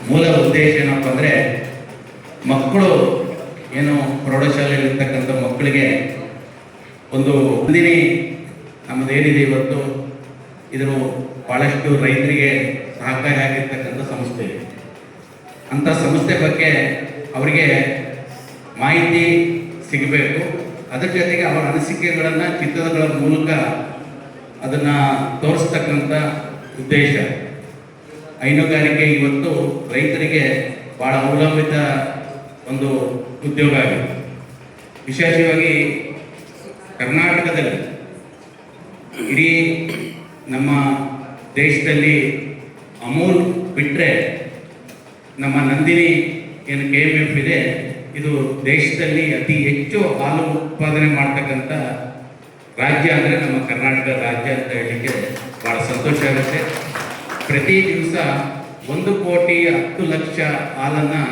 ಮೂಲ ಉದ್ದೇಶ ಏನಪ್ಪ ಅಂದರೆ ಮಕ್ಕಳು ಏನು ಪ್ರೌಢಶಾಲೆಯಲ್ಲಿರ್ತಕ್ಕಂಥ ಮಕ್ಕಳಿಗೆ ಒಂದು ನಂದಿನಿ ನಮ್ಮದೇನಿದೆ ಇವತ್ತು ಇದು ಭಾಳಷ್ಟು ರೈತರಿಗೆ ಸಹಕಾರಿಯಾಗಿರ್ತಕ್ಕಂಥ ಸಂಸ್ಥೆ ಇದೆ. ಅಂಥ ಸಂಸ್ಥೆ ಬಗ್ಗೆ ಅವರಿಗೆ ಮಾಹಿತಿ ಸಿಗಬೇಕು. ಅದರ ಜೊತೆಗೆ ಅವರ ಅನಿಸಿಕೆಗಳನ್ನು ಚಿತ್ರಣಗಳ ಮೂಲಕ ಅದನ್ನು ತೋರಿಸ್ತಕ್ಕಂಥ ಉದ್ದೇಶ. ಹೈನುಗಾರಿಕೆ ಇವತ್ತು ರೈತರಿಗೆ ಭಾಳ ಅವಲಂಬಿತ ಒಂದು ಉದ್ಯೋಗ ಆಗಿದೆ. ವಿಶೇಷವಾಗಿ ಕರ್ನಾಟಕದಲ್ಲಿ ಇಡೀ ನಮ್ಮ ದೇಶದಲ್ಲಿ ಅಮೂಲ್ ಬಿಟ್ಟರೆ ನಮ್ಮ ನಂದಿನಿ ಏನು KMF ಇದೆ, ಇದು ದೇಶದಲ್ಲಿ ಅತಿ ಹೆಚ್ಚು ಹಾಲು ಉತ್ಪಾದನೆ ಮಾಡ್ತಕ್ಕಂಥ ರಾಜ್ಯ ಅಂದರೆ ನಮ್ಮ ಕರ್ನಾಟಕ ರಾಜ್ಯ ಅಂತ ಹೇಳಲಿಕ್ಕೆ ಭಾಳ ಸಂತೋಷ ಆಗುತ್ತೆ. ಪ್ರತಿ ದಿವಸ 1,10,00,000 ಹಾಲನ್ನು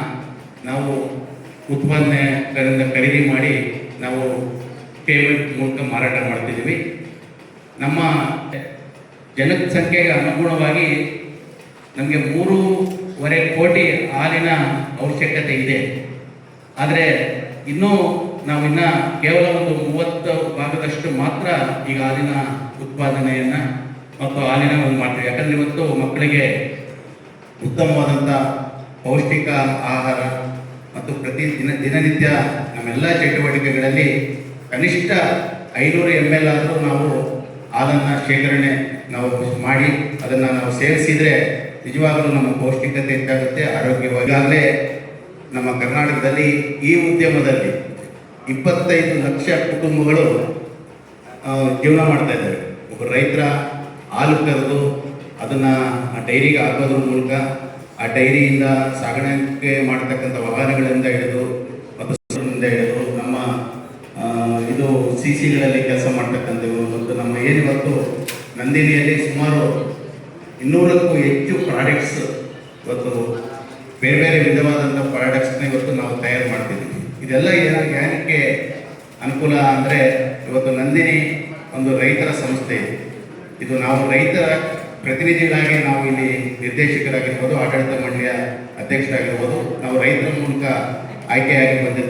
ನಾವು ಉತ್ಪಾದನೆಗಳಿಂದ ಖರೀದಿ ಮಾಡಿ ನಾವು ಪೇಮೆಂಟ್ ಮೂಲಕ ಮಾರಾಟ ಮಾಡ್ತಿದ್ದೀವಿ. ನಮ್ಮ ಜನಸಂಖ್ಯೆಗೆ ಅನುಗುಣವಾಗಿ ನಮಗೆ 3.5 ಕೋಟಿ ಹಾಲಿನ ಅವಶ್ಯಕತೆ ಇದೆ. ಆದರೆ ಇನ್ನೂ ನಾವಿನ್ನು ಕೇವಲ ಒಂದು 30% ಮಾತ್ರ ಈಗ ಹಾಲಿನ ಉತ್ಪಾದನೆಯನ್ನು ಮತ್ತು ಹಾಲಿನ ಒಂದು ಮಾಡ್ತೀವಿ. ಯಾಕಂದರೆ ಇವತ್ತು ಮಕ್ಕಳಿಗೆ ಉತ್ತಮವಾದಂಥ ಪೌಷ್ಟಿಕ ಆಹಾರ ಮತ್ತು ದಿನನಿತ್ಯ ನಮ್ಮೆಲ್ಲ ಚಟುವಟಿಕೆಗಳಲ್ಲಿ ಕನಿಷ್ಠ 500 ml ಆದರೂ ನಾವು ಹಾಲನ್ನು ಶೇಖರಣೆ ನಾವು ಮಾಡಿ ಅದನ್ನು ನಾವು ಸೇವಿಸಿದರೆ ನಿಜವಾಗಲೂ ನಮ್ಮ ಪೌಷ್ಟಿಕತೆ ಹೆಚ್ಚಾಗುತ್ತೆ, ಆರೋಗ್ಯವಾಗಲೇ. ನಮ್ಮ ಕರ್ನಾಟಕದಲ್ಲಿ ಈ ಉದ್ಯಮದಲ್ಲಿ 25 ಲಕ್ಷ ಕುಟುಂಬಗಳು ಜೀವನ ಮಾಡ್ತಾ ಇದ್ದಾರೆ. ಒಬ್ಬ ರೈತರ ಹಾಲು ಕರೆದು ಅದನ್ನು ಡೈರಿಗೆ ಹಾಕೋದ್ರ ಮೂಲಕ ಆ ಡೈರಿಯಿಂದ ಸಾಗಾಣಿಕೆ ಮಾಡತಕ್ಕಂಥ ವಾಹನಗಳಿಂದ ಹಿಡಿದು ಮತ್ತು ಹಿಡಿದು ನಮ್ಮ ಇದು CCಗಳಲ್ಲಿ ಕೆಲಸ ಮಾಡ್ತಕ್ಕಂಥವು ಮತ್ತು ನಮ್ಮ ಏನಿವತ್ತು ನಂದಿನಿಯಲ್ಲಿ ಸುಮಾರು 200ಕ್ಕೂ ಹೆಚ್ಚು ಪ್ರಾಡಕ್ಟ್ಸ್ ಇವತ್ತು ಬೇರೆ ಬೇರೆ ವಿಧವಾದಂಥ ಪ್ರಾಡಕ್ಟ್ಸ್ನ ಇವತ್ತು ನಾವು ತಯಾರು ಮಾಡ್ತಿದ್ದೀವಿ. ಇದೆಲ್ಲ ಏನಕ್ಕೆ ಅನುಕೂಲ ಅಂದರೆ ಇವತ್ತು ನಂದಿನಿ ಒಂದು ರೈತರ ಸಂಸ್ಥೆ. ಇದು ನಾವು ರೈತರ ಪ್ರತಿನಿಧಿಗಳಾಗಿ ನಾವು ಇಲ್ಲಿ ನಿರ್ದೇಶಕರಾಗಿರ್ಬೋದು, ಆಡಳಿತ ಮಂಡಳಿಯ ಅಧ್ಯಕ್ಷರಾಗಿರ್ಬೋದು, ನಾವು ರೈತರ ಮೂಲಕ ಆಯ್ಕೆಯಾಗಿ ಬಂದಿದ್ದೀವಿ.